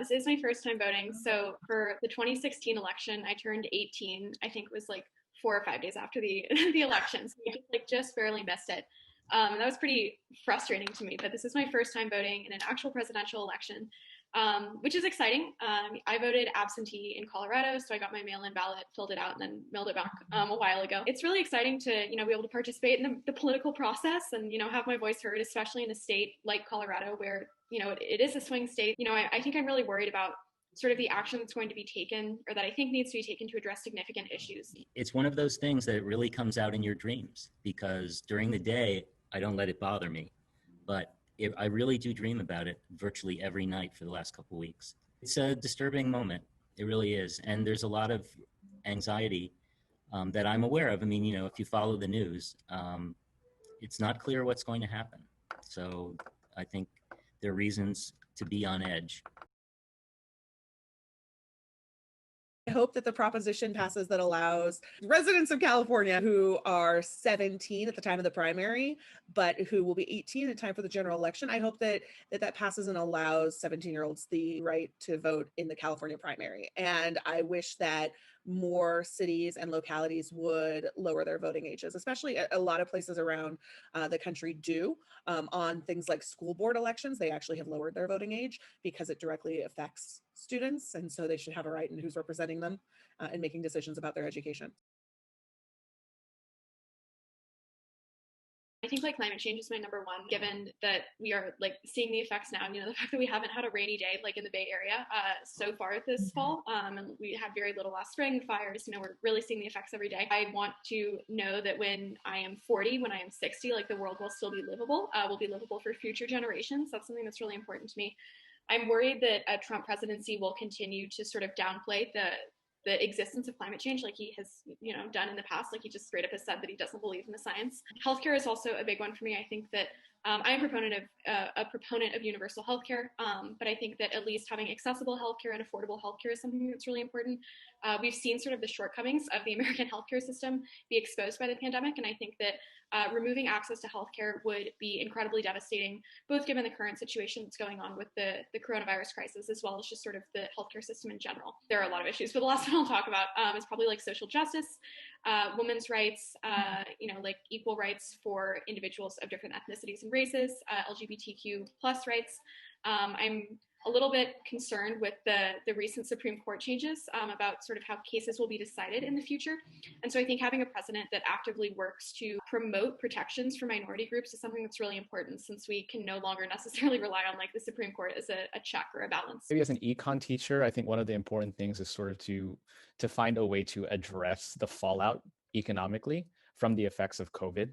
This is my first time voting. So for the 2016 election, I turned 18. I think it was like 4 or 5 days after the the election. So I just barely missed it. And that was pretty frustrating to me. But this is my first time voting in an actual presidential election, which is exciting. I voted absentee in Colorado, so I got my mail-in ballot, filled it out, and then mailed it back a while ago. It's really exciting to be able to participate in the political process and have my voice heard, especially in a state like Colorado where it is a swing state. I think I'm really worried about sort of the action that's going to be taken, or that I think needs to be taken to address significant issues. It's one of those things that really comes out in your dreams, because during the day, I don't let it bother me. But I really do dream about it virtually every night for the last couple of weeks. It's a disturbing moment. It really is. And there's a lot of anxiety that I'm aware of. I mean, if you follow the news, it's not clear what's going to happen. So I think there are reasons to be on edge. I hope that the proposition passes that allows residents of California who are 17 at the time of the primary, but who will be 18 at time for the general election. I hope that passes and allows 17-year-olds the right to vote in the California primary. And I wish that more cities and localities would lower their voting ages, especially a lot of places around the country do. On things like school board elections, they actually have lowered their voting age because it directly affects students, and so they should have a right in who's representing them and making decisions about their education. I think climate change is my number one, given that we are seeing the effects now. The fact that we haven't had a rainy day in the Bay Area so far this fall, and we had very little last spring, fires. We're really seeing the effects every day. I want to know that when I am 40, when I am 60, the world will still be livable. Will be livable for future generations. That's something that's really important to me. I'm worried that a Trump presidency will continue to sort of downplay the existence of climate change, like he has, done in the past. He just straight up has said that he doesn't believe in the science. Healthcare is also a big one for me. I think that I'm a proponent of universal healthcare, but I think that at least having accessible healthcare and affordable healthcare is something that's really important. We've seen sort of the shortcomings of the American healthcare system be exposed by the pandemic, and I think that removing access to healthcare would be incredibly devastating, both given the current situation that's going on with the coronavirus crisis, as well as just sort of the healthcare system in general. There are a lot of issues, but the last one I'll talk about is probably social justice, women's rights, equal rights for individuals of different ethnicities and races, LGBTQ plus rights. I'm a little bit concerned with the recent Supreme Court changes about sort of how cases will be decided in the future. And so I think having a president that actively works to promote protections for minority groups is something that's really important, since we can no longer necessarily rely on the Supreme Court as a check or a balance. Maybe as an econ teacher, I think one of the important things is sort of to find a way to address the fallout economically from the effects of COVID.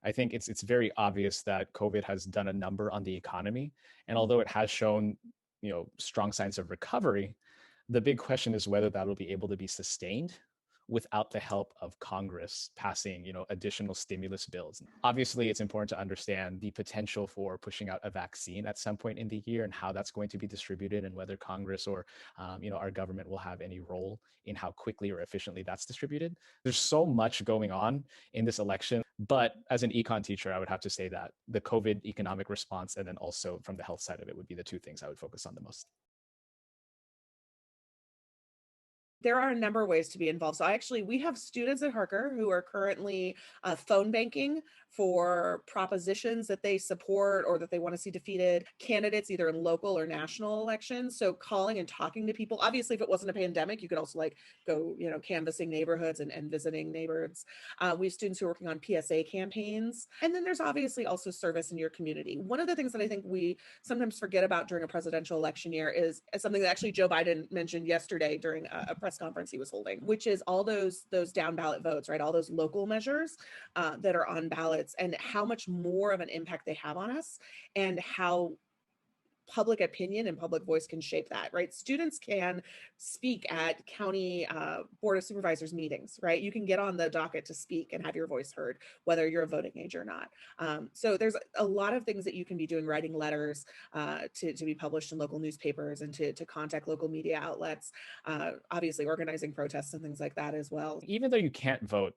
I think it's very obvious that COVID has done a number on the economy. And although it has shown, strong signs of recovery, the big question is whether that will be able to be sustained without the help of Congress passing, additional stimulus bills. Obviously, it's important to understand the potential for pushing out a vaccine at some point in the year and how that's going to be distributed, and whether Congress or, our government will have any role in how quickly or efficiently that's distributed. There's so much going on in this election, but as an econ teacher, I would have to say that the COVID economic response, and then also from the health side of it, would be the two things I would focus on the most. There are a number of ways to be involved. So we have students at Harker who are currently phone banking for propositions that they support or that they want to see defeated candidates, either in local or national elections. So calling and talking to people. Obviously, if it wasn't a pandemic, you could also go, canvassing neighborhoods and visiting neighbors. We have students who are working on PSA campaigns. And then there's obviously also service in your community. One of the things that I think we sometimes forget about during a presidential election year is something that actually Joe Biden mentioned yesterday during a press conference he was holding, which is all those down ballot votes, right? All those local measures that are on ballots, and how much more of an impact they have on us, and how public opinion and public voice can shape that, right? Students can speak at county board of supervisors meetings, right? You can get on the docket to speak and have your voice heard, whether you're a voting age or not. So there's a lot of things that you can be doing, writing letters to be published in local newspapers, and to contact local media outlets, obviously organizing protests and things like that as well. Even though you can't vote,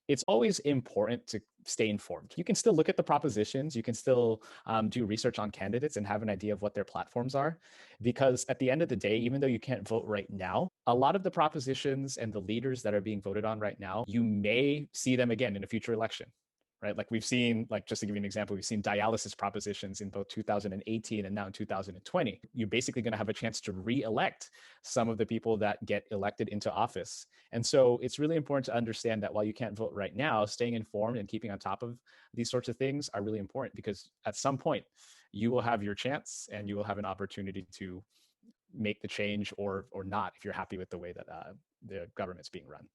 it's always important to stay informed. You can still look at the propositions, you can still do research on candidates and have an idea of what their platforms are. Because at the end of the day, even though you can't vote right now, a lot of the propositions and the leaders that are being voted on right now, you may see them again in a future election. Right? Like we've seen, like just to give you an example, we've seen dialysis propositions in both 2018 and now in 2020. You're basically going to have a chance to re-elect some of the people that get elected into office. And so it's really important to understand that while you can't vote right now, staying informed and keeping on top of these sorts of things are really important, because at some point you will have your chance and you will have an opportunity to make the change or not if you're happy with the way that the government's being run.